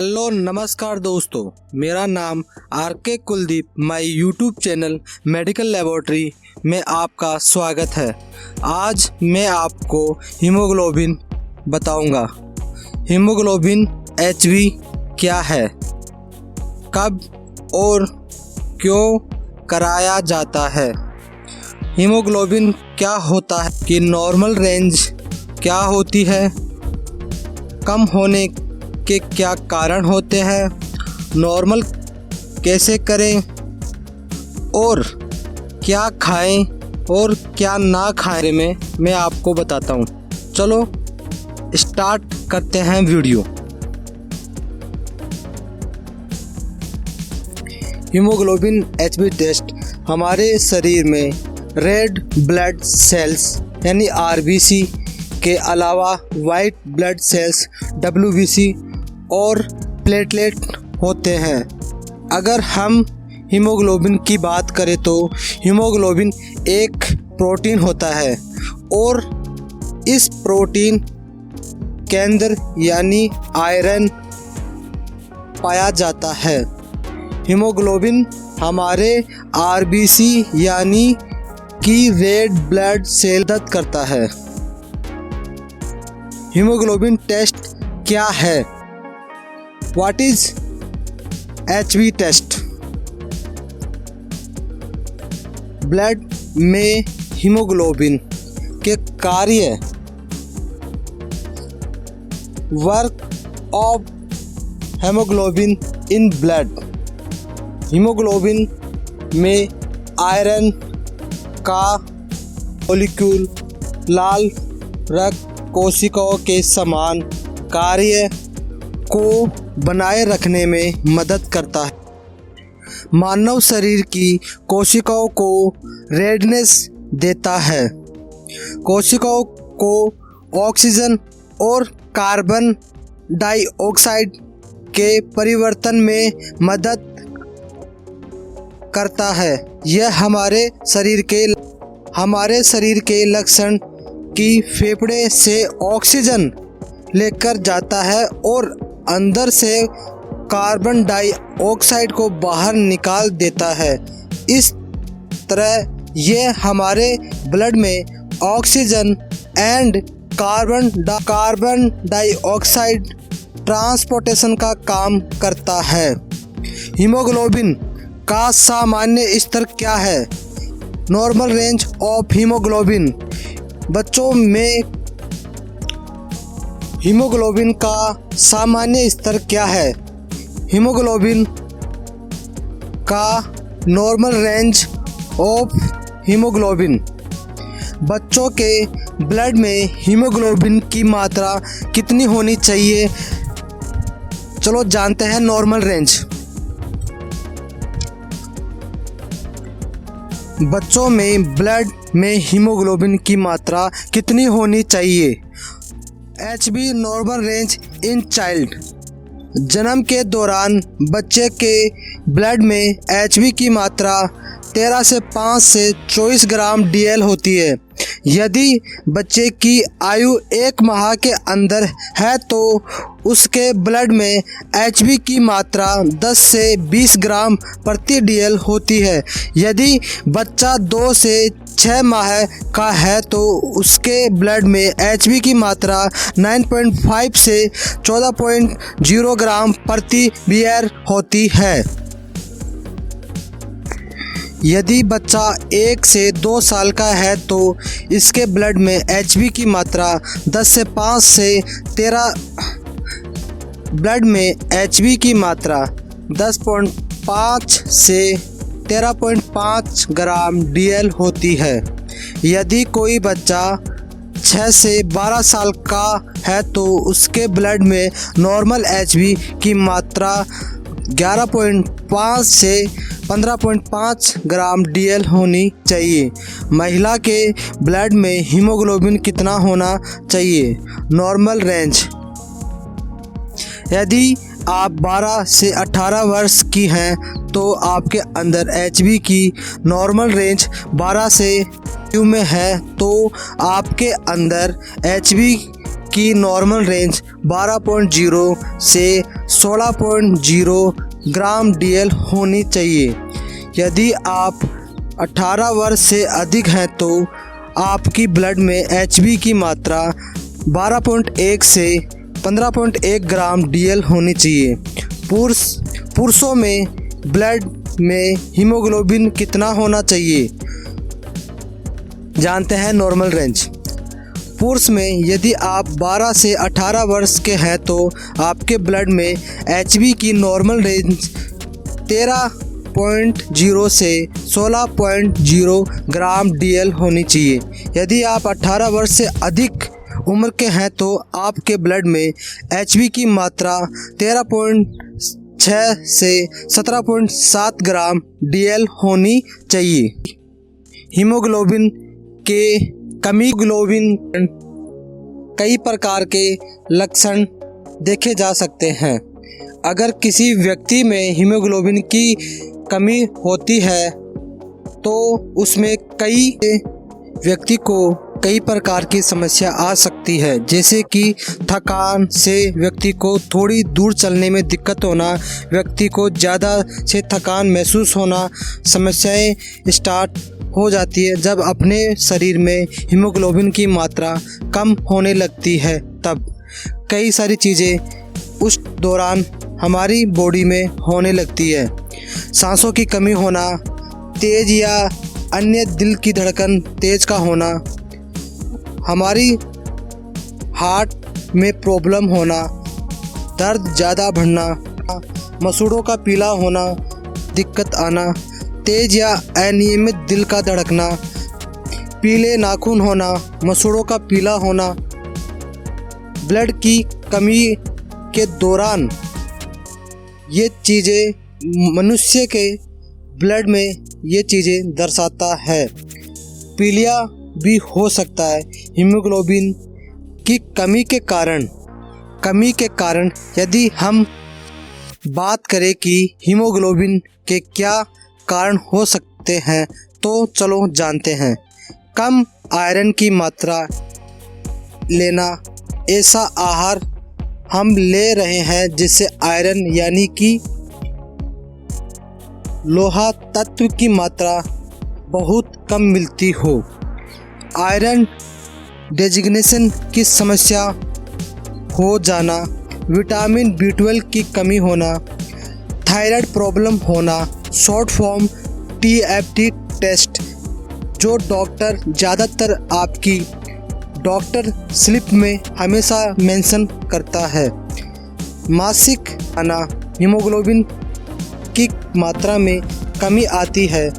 Hello नमस्कार दोस्तों, मेरा नाम R K. Kuldeep. My YouTube channel medical laboratory में आपका स्वागत है। आज मैं आपको हीमोग्लोबिन बताऊंगा। हीमोग्लोबिन HB क्या है, कब और क्यों कराया जाता है, हीमोग्लोबिन क्या होता है कि नॉर्मल रेंज क्या होती है, कम होने के क्या कारण होते हैं, नॉर्मल कैसे करें और क्या खाएं और क्या ना खाएं में मैं आपको बताता हूं। चलो स्टार्ट करते हैं वीडियो। हीमोग्लोबिन HB टेस्ट हमारे शरीर में रेड ब्लड सेल्स यानी RBC के अलावा वाइट ब्लड सेल्स WBC और प्लेटलेट होते हैं। अगर हम हीमोग्लोबिन की बात करें तो हीमोग्लोबिन एक प्रोटीन होता है और इस प्रोटीन के अंदर यानी आयरन पाया जाता है। हीमोग्लोबिन हमारे RBC यानी कि रेड ब्लड सेल मदद करता है। हीमोग्लोबिन टेस्ट क्या है? What is HB test? Blood में हीमोग्लोबिन के कार्य, work of haemoglobin in blood. Haemoglobin में आयरन का मॉलिक्यूल लाल रक्त कोशिकाओं के समान कार्य को बनाए रखने में मदद करता है। मानव शरीर की कोशिकाओं को रेडनेस देता है। कोशिकाओं को ऑक्सीजन और कार्बन डाइऑक्साइड के परिवर्तन में मदद करता है। यह हमारे शरीर के लक्षण की फेफड़े से ऑक्सीजन लेकर जाता है और अंदर से कार्बन डाइऑक्साइड को बाहर निकाल देता है। इस तरह यह हमारे ब्लड में oxygen and carbon dioxide transportation का काम करता है। हीमोग्लोबिन का सामान्य स्तर क्या है? Normal range of haemoglobin. बच्चों में हीमोग्लोबिन का सामान्य स्तर क्या है? हीमोग्लोबिन का नॉर्मल रेंज ऑफ हीमोग्लोबिन। बच्चों के ब्लड में हीमोग्लोबिन की मात्रा कितनी होनी चाहिए? चलो जानते हैं नॉर्मल रेंज। बच्चों में ब्लड में हीमोग्लोबिन की मात्रा कितनी होनी चाहिए? HB normal range in child. जन्म के दौरान बच्चे के ब्लड में HB की मात्रा 13 से 5 से 24 ग्राम DL होती है। यदि बच्चे की आयु 1 माह के अंदर है तो उसके ब्लड में HB की मात्रा 10 से 20 ग्राम प्रति DL होती है। यदि बच्चा 2 से 6 माह का है तो उसके ब्लड में HB की मात्रा 9.5 से 14.0 ग्राम प्रति BR होती है। यदि बच्चा 1 से 2 साल का है तो इसके ब्लड में HB की मात्रा 10 से 5 से 13 ब्लड में HB की मात्रा 10.5 से 13.5 ग्राम DL होती है। यदि कोई बच्चा 6 से 12 साल का है तो उसके ब्लड में नॉर्मल HB की मात्रा 11.5 से 15.5 ग्राम DL होनी चाहिए। महिला के ब्लड में हीमोग्लोबिन कितना होना चाहिए? Normal range. यदि आप 12 से 18 वर्ष की हैं तो आपके अंदर HB की नॉर्मल रेंज 12 से में है तो आपके अंदर HB की नॉर्मल रेंज 12.0 से 16.0 ग्राम DL होनी चाहिए। यदि आप 18 वर्ष से अधिक हैं तो आपकी ब्लड में HB की मात्रा 12.1 से 15.1 ग्राम DL होनी चाहिए। पुरुषों में ब्लड में हीमोग्लोबिन कितना होना चाहिए, जानते हैं नॉर्मल रेंज। पुरुष में यदि आप 12 से 18 वर्ष के हैं तो आपके ब्लड में HB की नॉर्मल रेंज 13.0 से 16.0 ग्राम DL होनी चाहिए। यदि आप 18 वर्ष से अधिक उम्र के हैं तो आपके ब्लड में HB की मात्रा 13.6 से 17.7 ग्राम DL होनी चाहिए। हीमोग्लोबिन के कमी कई प्रकार के लक्षण देखे जा सकते हैं। अगर किसी व्यक्ति में हीमोग्लोबिन की कमी होती है तो उसमें व्यक्ति को कई प्रकार की समस्या आ सकती है, जैसे कि थकान से व्यक्ति को थोड़ी दूर चलने में दिक्कत होना, व्यक्ति को ज़्यादा से थकान महसूस होना। समस्याएं स्टार्ट हो जाती है जब अपने शरीर में हीमोग्लोबिन की मात्रा कम होने लगती है। तब कई सारी चीज़ें उस दौरान हमारी बॉडी में होने लगती है। सांसों की कमी होना, तेज़ या अन्य दिल की धड़कन तेज़ का होना, हमारी हार्ट में प्रॉब्लम होना, दर्द ज़्यादा बढ़ना, मसूड़ों का पीला होना, दिक्कत आना, तेज या अनियमित दिल का धड़कना, पीले नाखून होना, मसूड़ों का पीला होना। ब्लड की कमी के दौरान ये चीज़ें मनुष्य के ब्लड में ये चीज़ें दर्शाता है। पीलिया भी हो सकता है हीमोग्लोबिन की कमी के कारण। यदि हम बात करें कि हीमोग्लोबिन के क्या कारण हो सकते हैं तो चलो जानते हैं। कम आयरन की मात्रा लेना, ऐसा आहार हम ले रहे हैं जिससे आयरन यानी कि लोहा तत्व की मात्रा बहुत कम मिलती हो। आयरन डेजिग्नेशन की समस्या हो जाना, विटामिन B12 की कमी होना, थायराइड प्रॉब्लम होना, शॉर्ट फॉर्म TFT टेस्ट जो डॉक्टर ज़्यादातर आपकी डॉक्टर स्लिप में हमेशा मेंशन करता है। मासिक आना, हीमोग्लोबिन की मात्रा में कमी आती है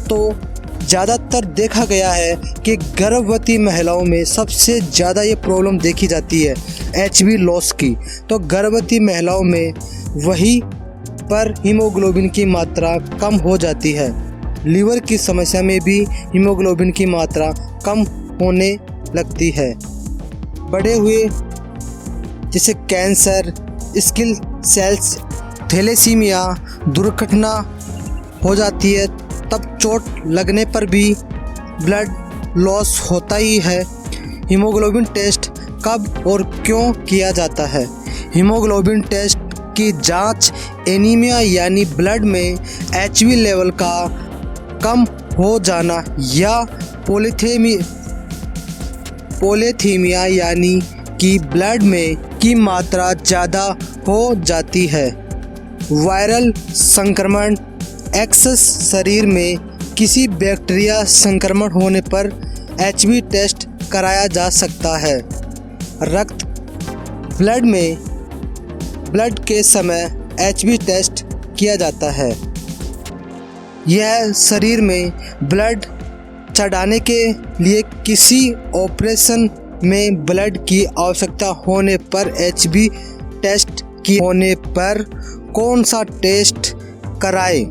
तो ज़्यादातर देखा गया है कि गर्भवती महिलाओं में सबसे ज़्यादा ये प्रॉब्लम देखी जाती है HB लॉस की। तो गर्भवती महिलाओं में वही पर हीमोग्लोबिन की मात्रा कम हो जाती है। लीवर की समस्या में भी हीमोग्लोबिन की मात्रा कम होने लगती है। बड़े हुए जैसे कैंसर, स्किल सेल्स, थैलेसीमिया, दुर्घटना हो जाती है तब चोट लगने पर भी ब्लड लॉस होता ही है। हीमोग्लोबिन टेस्ट कब और क्यों किया जाता है? हीमोग्लोबिन टेस्ट की जांच एनीमिया यानी ब्लड में HB लेवल का कम हो जाना या पोलिथीमिया यानी कि ब्लड में की मात्रा ज़्यादा हो जाती है। वायरल संक्रमण, एक्सेस शरीर में किसी बैक्टीरिया संक्रमण होने पर HB टेस्ट कराया जा सकता है। रक्त ब्लड के समय HB टेस्ट किया जाता है। यह शरीर में ब्लड चढ़ाने के लिए किसी ऑपरेशन में ब्लड की आवश्यकता होने पर HB टेस्ट की होने पर कौन सा टेस्ट कराएं?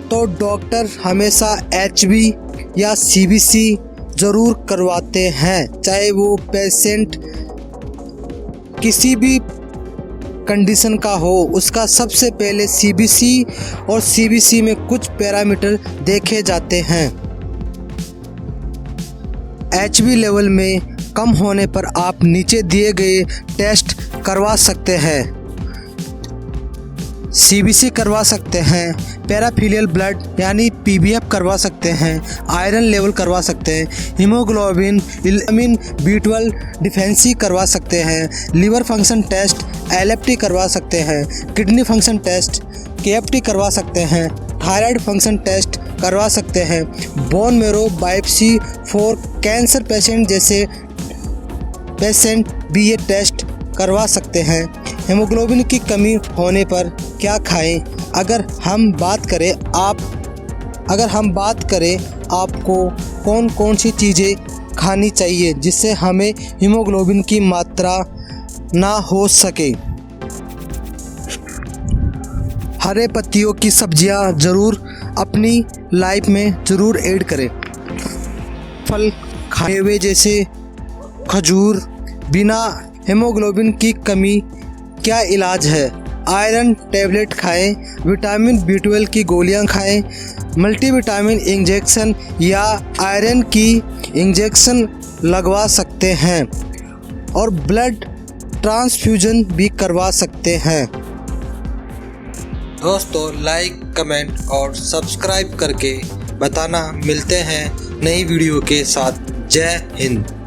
तो डॉक्टर हमेशा HB या CBC ज़रूर करवाते हैं, चाहे वो पेशेंट किसी भी कंडीशन का हो। उसका सबसे पहले CBC और CBC में कुछ पैरामीटर देखे जाते हैं। HB लेवल में कम होने पर आप नीचे दिए गए टेस्ट करवा सकते हैं। CBC करवा सकते हैं, पैराफिलियल ब्लड यानी PBF करवा सकते हैं, आयरन लेवल करवा सकते हैं, हीमोग्लोबिन, विटामिन B12 डिफेंसी करवा सकते हैं, लीवर फंक्शन टेस्ट LFT करवा सकते हैं, किडनी फंक्शन टेस्ट KFT करवा सकते हैं, थायराइड फंक्शन टेस्ट करवा सकते हैं, bone marrow biopsy for cancer patient जैसे पेशेंट भी ये टेस्ट करवा सकते हैं। हीमोग्लोबिन की कमी होने पर क्या खाएं? अगर हम बात करें आपको कौन कौन सी चीज़ें खानी चाहिए जिससे हमें हीमोग्लोबिन की मात्रा ना हो सके। हरे पत्तियों की सब्जियां ज़रूर अपनी लाइफ में ज़रूर ऐड करें। फल खाए हुए जैसे खजूर। बिना हीमोग्लोबिन की कमी क्या इलाज है? आयरन टैबलेट खाएं, विटामिन B12 की गोलियां खाएं, मल्टीविटामिन इंजेक्शन या आयरन की इंजेक्शन लगवा सकते हैं और ब्लड ट्रांसफ्यूजन भी करवा सकते हैं। दोस्तों लाइक, कमेंट और सब्सक्राइब करके बताना। मिलते हैं नई वीडियो के साथ। जय हिंद।